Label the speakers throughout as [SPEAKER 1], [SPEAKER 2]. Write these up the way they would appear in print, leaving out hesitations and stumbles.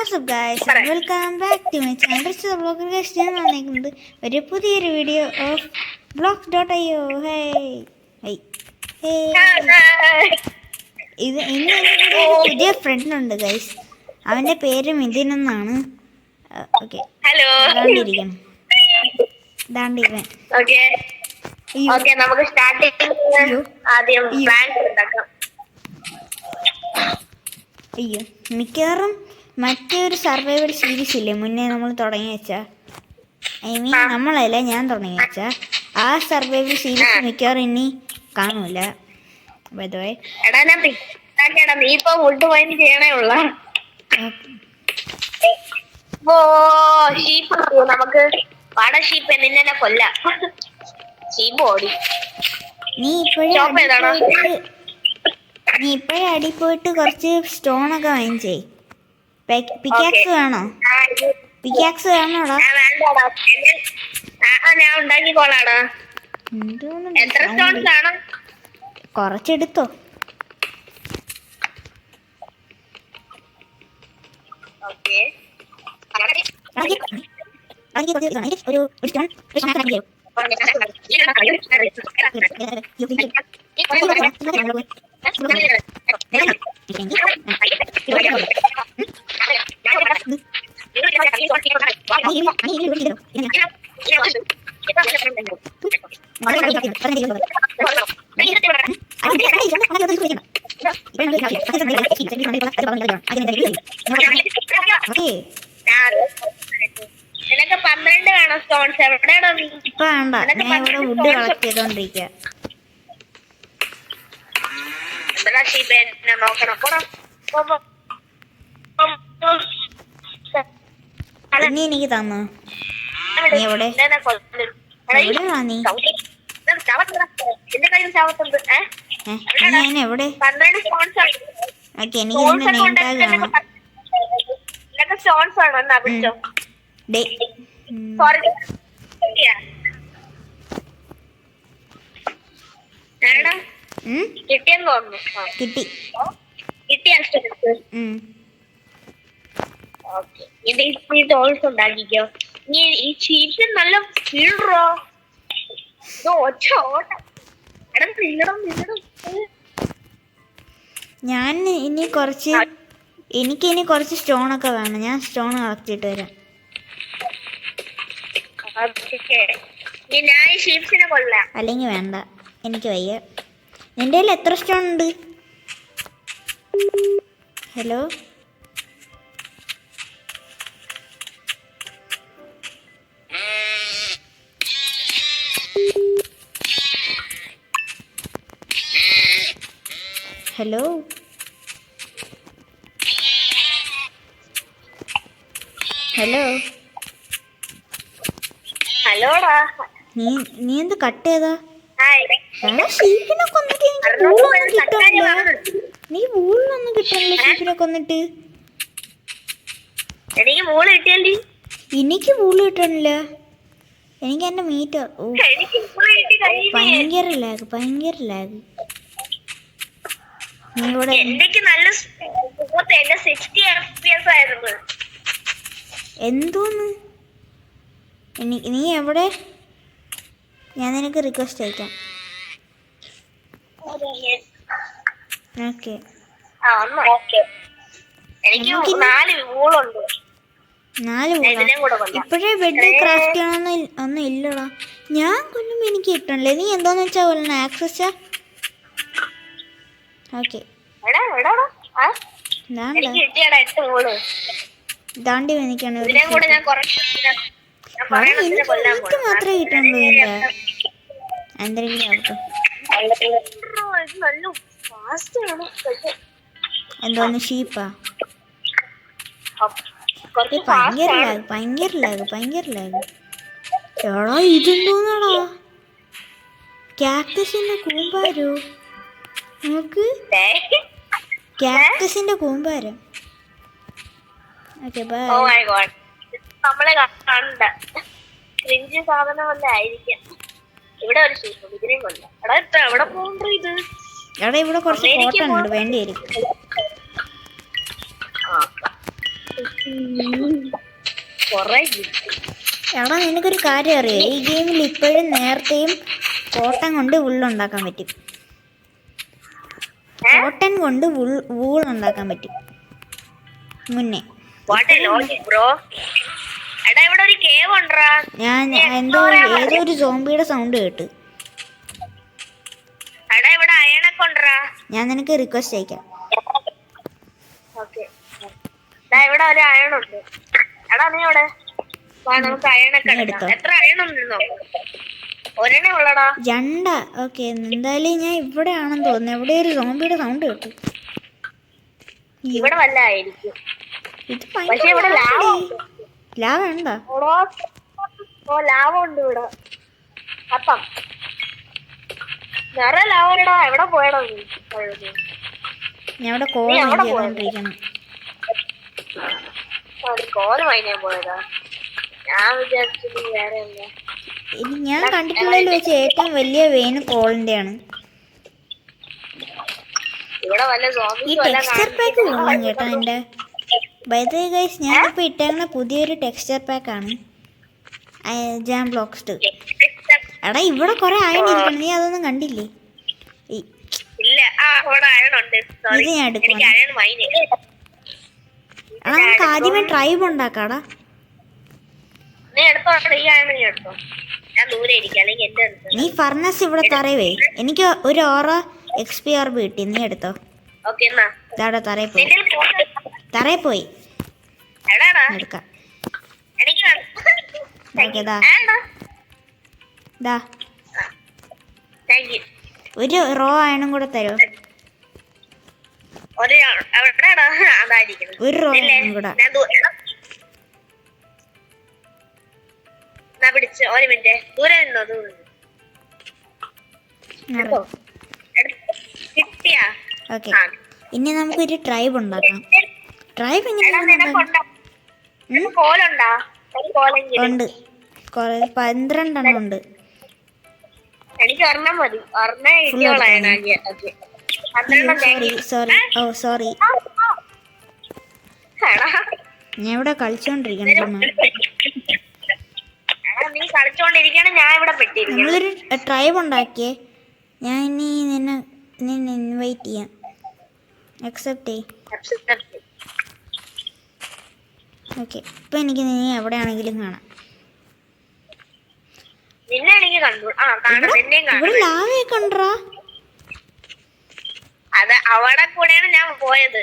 [SPEAKER 1] WhatsApp guys welcome back to my channel vlog guys. ഞാൻ വന്നിരിക്കുന്നത് ഒരു പുതിയൊരു വീഡിയോ ഓഫ് blogs.io. ഇത് ഇന്ന് ഒരു പുതിയ ഫ്രണ്ട് ഉണ്ട് ഗൈസ്. അവൻ്റെ പേര് മിഥുൻ എന്നാണ്. ഓക്കെ, ദാണ്ടിരിക്കണം, ദാണ്ടിരിക്കാൻ.
[SPEAKER 2] നമുക്ക്
[SPEAKER 1] അയ്യോ, മിക്കവാറും മറ്റൊരു സർവൈവൽ സീരീസ് ഇല്ലേ മുന്നേ നമ്മൾ തുടങ്ങി വെച്ച, ഐ മീൻ നമ്മളല്ല, ഞാൻ തുടങ്ങി വെച്ച ആ സർവൈവൽ സീരീസ് മിക്കവാറും ഇനി കാണൂല.
[SPEAKER 2] നമുക്ക് കൊല്ലാം.
[SPEAKER 1] നീ ഇപ്പോഴേ അടി പോയിട്ട് കുറച്ച് സ്റ്റോണൊക്കെ വാങ്ങിച്ചേ. പിക്കാക്സ് വേണോ? പിക്കാക്സ് വേണോടാ?
[SPEAKER 2] ഞാൻ ഉണ്ടാക്കിക്കോളാടാ. എത്ര സ്റ്റോൺസ് ആണ്?
[SPEAKER 1] കുറച്ചെടുത്തോ. ഒരു സ്റ്റോൺ
[SPEAKER 2] നിനക്ക് 12 വേണം സ്റ്റോൺസ്. എവിടെയാണോ നീ?
[SPEAKER 1] ഇപ്പൊ വേണ്ട, ഞാൻ ഇവിടെ വുഡ് കളക്ട് ചെയ്തോണ്ടിരിക്കുക. ഇനി എനിക്ക് തന്നോ? നീ എവിടെ? എവിടെയാ നീ? ഞാൻ എവിടെ? ഓക്കെ, എനിക്ക് എന്റെ നെയിം ടാഗ് വേണം.
[SPEAKER 2] സ്റ്റോൺസ് ആണോ? എന്നാ പിടിച്ചോ. കിട്ടിയെന്ന് തോന്നുന്നു.
[SPEAKER 1] കിട്ടി.
[SPEAKER 2] ടോൾസ് ഉണ്ടാക്കിക്കോ. ഈ ചീറ്റ് നല്ല വീഴോ.
[SPEAKER 1] ഞാൻ ഇനി കുറച്ച്, എനിക്ക് ഇനി കുറച്ച് സ്റ്റോണൊക്കെ വേണം. ഞാൻ സ്റ്റോൺ കളക്ട് ചെയ്തിട്ട് വരാം. അല്ലെങ്കിൽ വേണ്ട, എനിക്ക് വയ്യ. നിന്റെ കയ്യിൽ എത്ര സ്റ്റോൺ ഉണ്ട്? ഹലോ, ഹലോ, ഹലോ,
[SPEAKER 2] ഹലോടാ.
[SPEAKER 1] നീ എന്ത് കട്ട് ചെയ്താ? ഷീപ്പിനെ കൊന്നിട്ട് നീ വൂളിനൊന്നും കിട്ടണില്ല. ഷീപ്പിനെ കൊന്നിട്ട്
[SPEAKER 2] എനിക്ക് വൂള് കിട്ടിയല്ലേ?
[SPEAKER 1] എനിക്ക് വൂള് കിട്ടണില്ല. എനിക്ക് എന്റെ മീറ്റർ ഭയങ്കര ലാഗ്, ഭയങ്കര ലാഗ്. നീ ഇവിടെ എന്തോന്ന്? നീ എവിടെ? ഞാൻ നിനക്ക് റിക്വസ്റ്റ് അയക്കാം. ഓക്കെ, ഇപ്പോഴേ ബെഡ് ക്രാഫ്റ്റ് ചെയ്യണമെന്ന് ഒന്നും ഇല്ലടാ. ഞാൻ കൊല്ലുമ്പോ എനിക്ക് കിട്ടണല്ലേ. നീ എന്താന്ന് വെച്ചാ കൊല്ലണ ആക്സസ്. ഓക്കെ, ദാണ്ടി എനിക്കാണ് മാത്രമേ കിട്ടുള്ളൂ. എന്റെ എന്തെങ്കിലും എന്തോന്ന് ഷീപ്പാ? ഭയങ്കര ലാഗ്, ഭയങ്കര ലാഗ്, ഭയങ്കര ലാഗ്. എടാ ഇതെന്തോന്നാടാ? കാക്ടസിന്റെ കൂമ്പാരോ? നോക്ക്, കാക്ടസിന്റെ കൂമ്പാരം. Okay, by.
[SPEAKER 2] നമ്മളെ കണ്ട സാധനം വല്ല ആയിരിക്കാം. ഇവിടെ ഒരു ഷീപ്പ് ഇതിനെയും കൊല്ല. എവിടെ പോകണ്ട ഇത്?
[SPEAKER 1] എടാ ഇവിടെ കുറച്ച് കോട്ടൺ ഉണ്ട്, വേണ്ടിയായിരിക്കും.
[SPEAKER 2] കൊറേ കിട്ടി.
[SPEAKER 1] എടാ നിനക്കൊരു കാര്യം അറിയോ, ഈ ഗെയിമിൽ ഇപ്പോഴും നേരത്തെയും കോട്ടൺ കൊണ്ട് വൂളുണ്ടാക്കാൻ പറ്റും. കോട്ടൺ കൊണ്ട് വൂളുണ്ടാക്കാൻ പറ്റും മുന്നേ.
[SPEAKER 2] ബ്രോ എടാ ഇവിടെ ഒരു കേവ് ഉണ്ടറാ.
[SPEAKER 1] ഞാൻ ഏതോ ഒരു സോംബിയുടെ സൗണ്ട് കേട്ട്.
[SPEAKER 2] എടാ ഇവിടെ അയണൊക്കെ ഉണ്ടറാ.
[SPEAKER 1] ഞാൻ നിനക്ക് റിക്വസ്റ്റ് അയക്കാം.
[SPEAKER 2] ഓക്കെ ഇവിടെ ഒരു അയണുണ്ട്. എടാ നീ ഇവിടെ വാ, നമുക്ക് അയണൊക്കെ എടുക്കാം. എത്ര അയണുണ്ടെന്നോ? ഒരെണ്ണേ ഉള്ളടാ.
[SPEAKER 1] രണ്ടാ? ഓക്കെ, എന്തായാലും ഞാൻ ഇവിടെ ആണെന്ന് തോന്നുന്നു. എവിടെ ഒരു സോംബിയുടെ സൗണ്ട് കേട്ടു.
[SPEAKER 2] ഇവിടെ വല്ല ആയിരിക്കും.
[SPEAKER 1] ഇത്
[SPEAKER 2] പക്ഷെ ഇവിടെ
[SPEAKER 1] ലാവ ഉണ്ടോ?
[SPEAKER 2] ഓ ലാവ ഉണ്ട് ഇവിടെ. അപ്പം നിറയെ ലാവടാ. എവിടെ പോയടാ നീ?
[SPEAKER 1] ഞാൻ ഇവിടെ കോളിരിക്കണം.
[SPEAKER 2] കോല് വാങ്ങിയാൻ പോയതാ. ഞാൻ വിചാരിച്ചത് വേറെ അല്ല.
[SPEAKER 1] ഞാൻ കണ്ടിട്ടുള്ളതിൽ വെച്ച് ഏറ്റവും വലിയ വെയിൻ കോളിന്റെ ആണ്.
[SPEAKER 2] ഇവിടെ വല്ല
[SPEAKER 1] ഈ ടെക്സ്ചർ പാക്ക് കൊള്ളാം കേട്ടോ എന്റെ. ബൈ ദ വേ ഗൈസ്, ഞാനിപ്പോൾ ഇട്ടേക്കുന്ന പുതിയൊരു ടെക്സ്ചർ പാക്കാണ് ജാം ബ്ലോക്സ്. എടാ ഇവിടെ കുറെ അയൺ ഇരിക്കണം, നീ അതൊന്നും കണ്ടില്ലേ? ഇത് ഞാൻ എടുക്കണം. എടാ നമുക്ക് ആദ്യമേ ട്രൈബ് ഉണ്ടാക്കാടാ. നീ ഫർണസ് ഇവിടെ തറയവേ. എനിക്ക് ഒരു ഓറ എക്സ്പി ഓർബ് കിട്ടി, നീ എടുത്തോ. ഇതാടാ തറയിൽ പോയി എടുക്കാം. ഒരു റോ അയണും കൂടെ തരോ? ഒരു റോ അയണും കൂടെ.
[SPEAKER 2] പിടിച്ച് ഒരു മിനിറ്റ് ദൂരെ നിന്നോ. കിട്ടിയാ?
[SPEAKER 1] ഓക്കെ, ഇനി നമുക്കൊരു ട്രൈബ് ഉണ്ടാക്കാം. ട്രൈബ് എങ്ങനെയാണ്? ഉണ്ട്, 12 ഉണ്ട്.
[SPEAKER 2] എനിക്ക് ഒരെണ്ണം മതി.
[SPEAKER 1] സോറി. ഓ സോറി, ഞാൻ ഇവിടെ കളിച്ചോണ്ടിരിക്കണം.
[SPEAKER 2] നീ കളിച്ചോണ്ടിരിക്കണം, ഞാൻ ഇവിടെ പെട്ടിരിക്കണം.
[SPEAKER 1] നമ്മളൊരു ട്രൈബ് ഉണ്ടാക്കിയേ. ഞാൻ ഇനി നിന്നെ ഇൻവൈറ്റ് ചെയ്യാം. അക്സെപ്റ്റ് ചെയ്. ഓക്കെ, ഇപ്പൊ എനിക്ക് നീ എവിടെയാണെങ്കിലും കാണാം. ഇവിടെ ലാവയൊക്കെ ഉണ്ടോ?
[SPEAKER 2] അത് അവിടെ കൂടെയാണ് ഞാൻ പോയത്.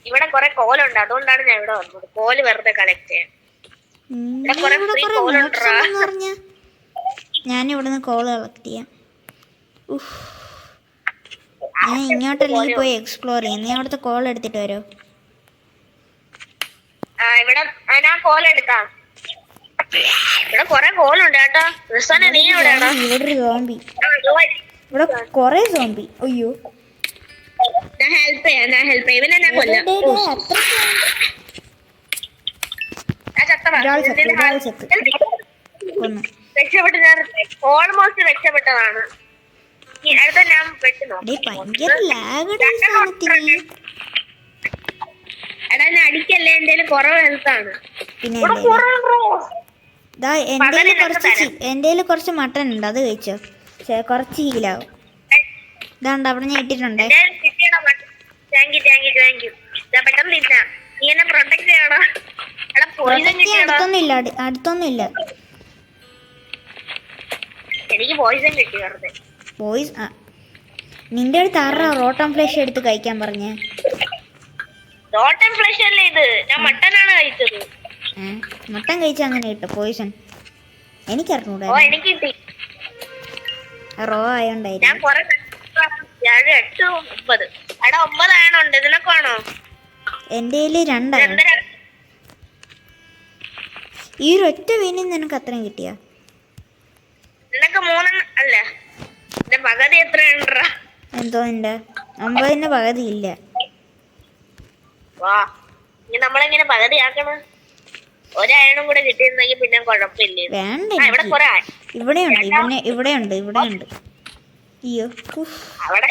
[SPEAKER 2] ഇവിടെ കൊറേ കോലുണ്ട്, അതുകൊണ്ടാണ് ഞാൻ ഇവിടെ വന്നത്. കോല് വെറുതെ കളക്ട് ചെയ്യാൻ.
[SPEAKER 1] ഞാൻ ഇവിടുന്ന് കോള് കളക്ട് ചെയ്യാം. ഞാൻ ഇങ്ങോട്ടല്ലേ പോയി എക്സ്പ്ലോർ ചെയ്യാം. നീ അവിടുത്തെ കോൾ എടുത്തിട്ട് വരോ?
[SPEAKER 2] ഇവിടെ ഞാൻ കോൾ എടുക്കാം. ഇവിടെ കൊറേ കോളുണ്ട് കേട്ടോ. നീ എവിടെയാണോ?
[SPEAKER 1] ഇവിടെ ഒരു സോംബി. ഇവിടെ കൊറേ സോംബി. അയ്യോ,
[SPEAKER 2] ഞാൻ ഹെൽപ്പ് ചെയ്യാം. ഇവനെ ഞാൻ കൊല്ലാം. രക്ഷപ്പെട്ട് ഞാൻ ഓൾമോസ്റ്റ് രക്ഷപ്പെട്ടതാണ്. അടുത്ത ഞാൻ എടാ എന്നെ അടിക്കല്ലേ, എന്തേലും കുറവ് ഹെൽത്താണ്.
[SPEAKER 1] പിന്നെ എന്റെ കുറച്ച് മട്ടൻ ഉണ്ട്, അത് കഴിച്ചോ. കുറച്ച് ഹീലാവും. ഇതാണ്ട് അവിടെ ഞാൻ ഇട്ടിട്ടുണ്ട്. അടുത്തൊന്നുമില്ല.
[SPEAKER 2] എനിക്ക് പോയിസൺ കിട്ടി വെറുതെ.
[SPEAKER 1] നിന്റെ അടുത്ത് ആറാ റോട്ടം ഫ്ലഷ് എടുത്ത് കഴിക്കാൻ പറഞ്ഞേ?
[SPEAKER 2] റോട്ടൻ ഫ്ലഷ് അല്ലേ ഇത്, ഞാൻ മട്ടനാണ് കഴിച്ചത്.
[SPEAKER 1] മട്ടൻ കഴിച്ച അങ്ങനെ കിട്ടും പോയിസൺ? എനിക്കറിഞ്ഞൂടാ.
[SPEAKER 2] എനിക്ക് കിട്ടി.
[SPEAKER 1] റോ ആയോണ്ടായിരുന്നു.
[SPEAKER 2] ഞാൻ 8, 9. എടാ 9 ആയണുണ്ട്. ഇതിനൊക്കെ ആണോ?
[SPEAKER 1] എന്റെ 2 ആണ്. ഈ ഒറ്റ വീണിൽ നിനക്ക് അത്രയും കിട്ടിയാ?
[SPEAKER 2] നിനക്ക് 3 അല്ല, എന്റെ പകുതി എത്രയുണ്ടാ?
[SPEAKER 1] എന്തോ എന്റെ 9ന്റെ പകുതി ഇല്ല.
[SPEAKER 2] വാ, ഇനി നമ്മളെങ്ങനെ പകുതിയാക്കണം? ഒരയണും കൂടെ കിട്ടിയിരുന്നെങ്കിൽ പിന്നെ കുഴപ്പമില്ല.
[SPEAKER 1] വേണ്ട, ഇവിടെയുണ്ട്. അയ്യോ,
[SPEAKER 2] അവിടെ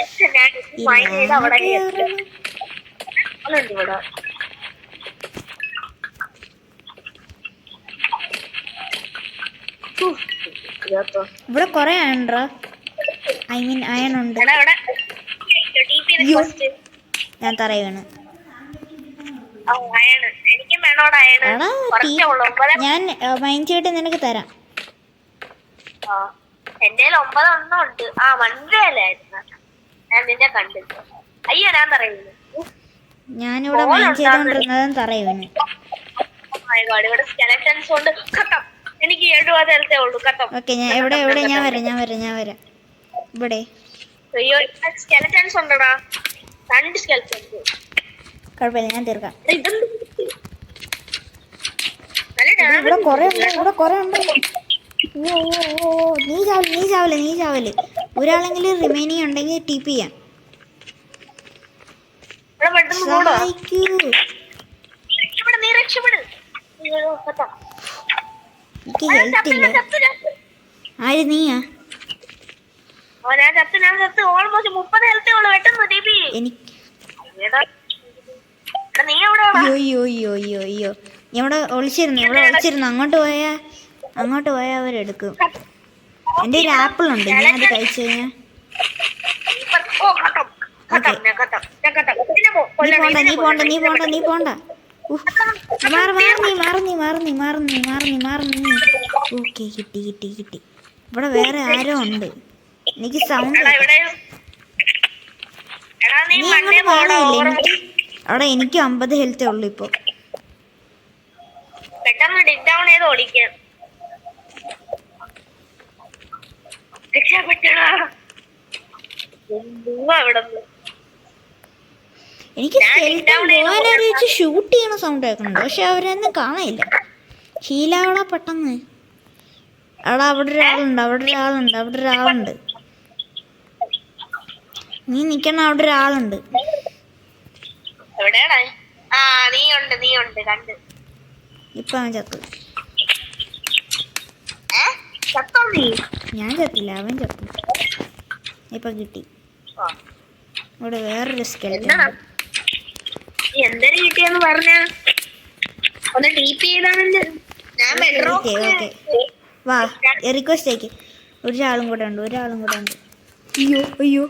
[SPEAKER 1] ഇവിടെ കുറെ അയൺട്രാ, ഐ മീൻ അയൺ ഉണ്ട്.
[SPEAKER 2] എടാ ഇവിടെ
[SPEAKER 1] അയ്യോ, ഞാൻ തറ വീണ്.
[SPEAKER 2] അയണ് എനിക്കും വേണോടാ അയണ്.
[SPEAKER 1] എടാ
[SPEAKER 2] കുറച്ചേ ഉള്ളൂ, 9.
[SPEAKER 1] ഞാൻ മൈൻഡ് ചെയ്തിട്ട് നിനക്ക് തരാം.
[SPEAKER 2] എന്റെ 9 ഒന്നും ഉണ്ട്. മണ്ടയിലായിരുന്നു ഞാൻ നിന്നെ കണ്ടിട്ട്. അയ്യോ ഞാൻ പറയുന്നു
[SPEAKER 1] ഞാനിവിടെ മൈൻഡ് ചെയ്തോണ്ടിരുന്നതും തറ വീണ്.
[SPEAKER 2] ഇവിടെ സ്കെലറ്റൻസ് കൊണ്ട് ഖത്തം. എനിക്ക് 70 ഹെൽത്തേ ഉള്ളൂ. ഖത്തം.
[SPEAKER 1] ഓക്കെ, ഞാൻ എവിടെ ഞാൻ വരാം. ഇവിടെ
[SPEAKER 2] അയ്യോ സ്കെലറ്റൻസ് ഉണ്ടടാ, 2 സ്കെലറ്റൻസ്.
[SPEAKER 1] കുഴപ്പമില്ല, ഞാൻ തീർക്കാം.
[SPEAKER 2] നല്ല
[SPEAKER 1] ഇവിടെ കുറെ ഉണ്ട്. നീ ചാവല്. ഒരാളെങ്കിലും റിമൈനിങ് ഉണ്ടെങ്കിൽ ടിപ് ചെയ്യാം. സഹായിക്കൂ.
[SPEAKER 2] നീ രക്ഷപ്പെട്.
[SPEAKER 1] എനിക്ക് ഹെൽത്ത് ഇല്ല. ആര് നീയാ?
[SPEAKER 2] ഞാൻ ചത്ത് ഓൾമോസ്റ്റ് 30 ഹെൽത്തേ ഉള്ളൂ. പെട്ടെന്ന് ടിപി.
[SPEAKER 1] എനിക്ക്
[SPEAKER 2] നീ എവിടെ?
[SPEAKER 1] അയ്യോ ഇവിടെ ഒളിച്ചിരുന്നു. അങ്ങോട്ട് പോയാ അവരെടുക്കും. എൻ്റെ ഒരു ആപ്പിൾ ഉണ്ട്, ഞാൻ അത് കഴിച്ചു കഴിഞ്ഞാ. നീ പോണ്ട. മാറി. ഓക്കെ, കിട്ടി. ഇവിടെ വേറെ ആരോ ഉണ്ട്. എനിക്ക് സൗണ്ട് നീ അങ്ങോട്ട് മാറിയില്ലേ? അവിടെ എനിക്ക് 50 ഹെൽത്തേ ഉള്ളു ഇപ്പൊ.
[SPEAKER 2] പെട്ടെന്ന് ഡിഗ് ഡൗൺ ചെയ്ത് ഓടിക്കാം.
[SPEAKER 1] എനിക്ക് ഷൂട്ട് ചെയ്യണ സൗണ്ട് കേൾക്കുന്നുണ്ട്, പക്ഷെ അവരൊന്നും കാണാനില്ല. ശീലാവള പെട്ടെന്ന്. അവിടെ ഒരാളുണ്ട്. നീ നിക്കണ അവിടെ ഒരാളുണ്ട്.
[SPEAKER 2] നീ ഉണ്ട് കണ്ട്.
[SPEAKER 1] ഇപ്പൊ അവൻ ചത്തു. ഞാൻ ചത്തില്ല, അവൻ ചത്തു. ഇപ്പൊ കിട്ടി. ഇവിടെ വേറൊരു സ്കെൽറ്റൻ.
[SPEAKER 2] എന്തൊരു കിട്ടിയെന്ന് പറഞ്ഞ ഒന്ന് ടിപി ചെയ്താണെന്ന്.
[SPEAKER 1] വാ, റിക്വസ്റ്റ് ആക്കി. ഒരാളും കൂടെ ഉണ്ട്. അയ്യോ.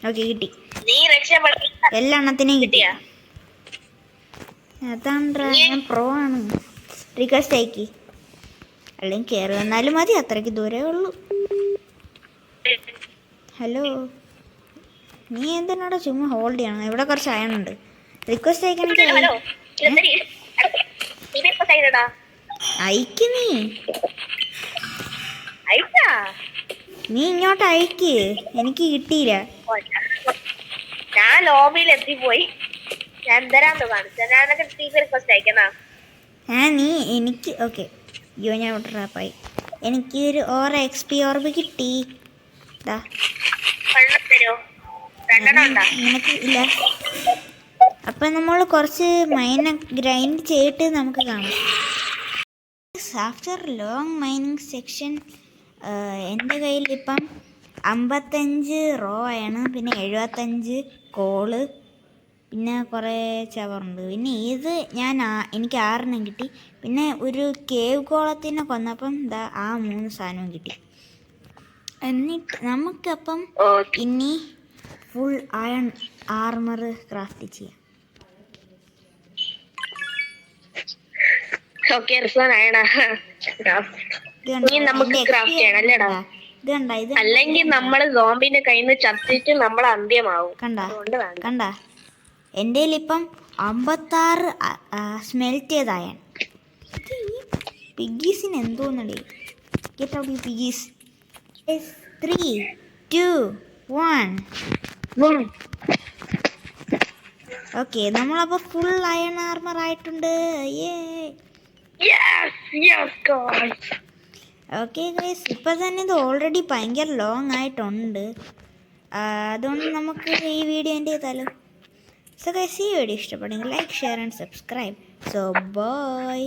[SPEAKER 1] ഓക്കെ, കിട്ടി.
[SPEAKER 2] നീ രക്ഷപ്പെട്ട
[SPEAKER 1] എല്ലാ എണ്ണത്തിനെയും കിട്ടിയാ? അതാണ്ടാ, ഞാൻ പ്രോ ആണ്. റിക്വസ്റ്റ് ആക്കി. അല്ലെങ്കിൽ കയറി വന്നാലും മതി, അത്രയ്ക്ക് ദൂരേ ഉള്ളൂ. ഹലോ, നീ എന്തിനാടാ ചുമ്മാ ഹോൾഡ് ചെയ്യണം? ഇവിടെ കുറച്ച് അയണുണ്ട്. റിക്വസ്റ്റ് അയക്കണമെങ്കിൽ അയക്ക്. നീ ഇങ്ങോട്ട് അയക്ക്. എനിക്ക് കിട്ടിയില്ല.
[SPEAKER 2] ഞാൻ ലോബിയിൽ എത്തിപ്പോയി. ഞാൻ എന്തരാന്ന് കാണിച്ചു. ഞാനൊക്കെ റിക്വസ്റ്റ് അയക്കണ.
[SPEAKER 1] നീ എനിക്ക് ഓക്കെ. അയ്യോ, ഞാൻ ഇവിടെ ട്രാപ്പായി. എനിക്ക് ഒരു XP ഓർബ് കിട്ടി. നിനക്ക് ഇല്ല. അപ്പൊ നമ്മൾ കുറച്ച് മൈനിങ് ഗ്രൈൻഡ് ചെയ്തിട്ട് നമുക്ക് കാണാം. ആഫ്റ്റർ ലോങ് മൈനിങ് സെക്ഷൻ എൻ്റെ കയ്യിൽ ഇപ്പം 55 റോ ആണ്, പിന്നെ 75 കോള്, പിന്നെ കുറേ ചവറുണ്ട്. പിന്നെ ഇത് എനിക്ക് 6 കിട്ടി. പിന്നെ ഒരു കേവ് കോളത്തിനെ കൊന്നപ്പം ആ 3 സാധനവും കിട്ടി. എന്നിട്ട് നമുക്കപ്പം ഇനി ഫുൾ അയൺ ആർമർ ക്രാഫ്റ്റ് ചെയ്യാം.
[SPEAKER 2] അല്ലെങ്കിൽ നമ്മള് സോംബിന്റെ കയ്യിൽ നിന്ന് ചത്തിട്ട് നമ്മൾ അന്ത്യമാവും.
[SPEAKER 1] കണ്ട എൻ്റെ ഇപ്പം 56 സ്മെൽറ്റ് ചെയ്തായൺ. പിഗീസിന് എന്തോന്നടി. Get out you piggies. 3, 2, 1. Okay, നമ്മളപ്പോൾ ഫുൾ അയൺ ആർമർ ആയിട്ടുണ്ട്. ഓക്കെ ഗൈസ്, ഇപ്പം തന്നെ ഇത് ഓൾറെഡി ഭയങ്കര ലോങ് ആയിട്ടുണ്ട്. അതുകൊണ്ട് നമുക്ക് ഈ വീഡിയോ എൻ്റെ ചെയ്താലോ. സോ ഗൈസ്, ഈ വീഡിയോ ഇഷ്ടപ്പെടുമെങ്കിൽ like, share and subscribe. So by.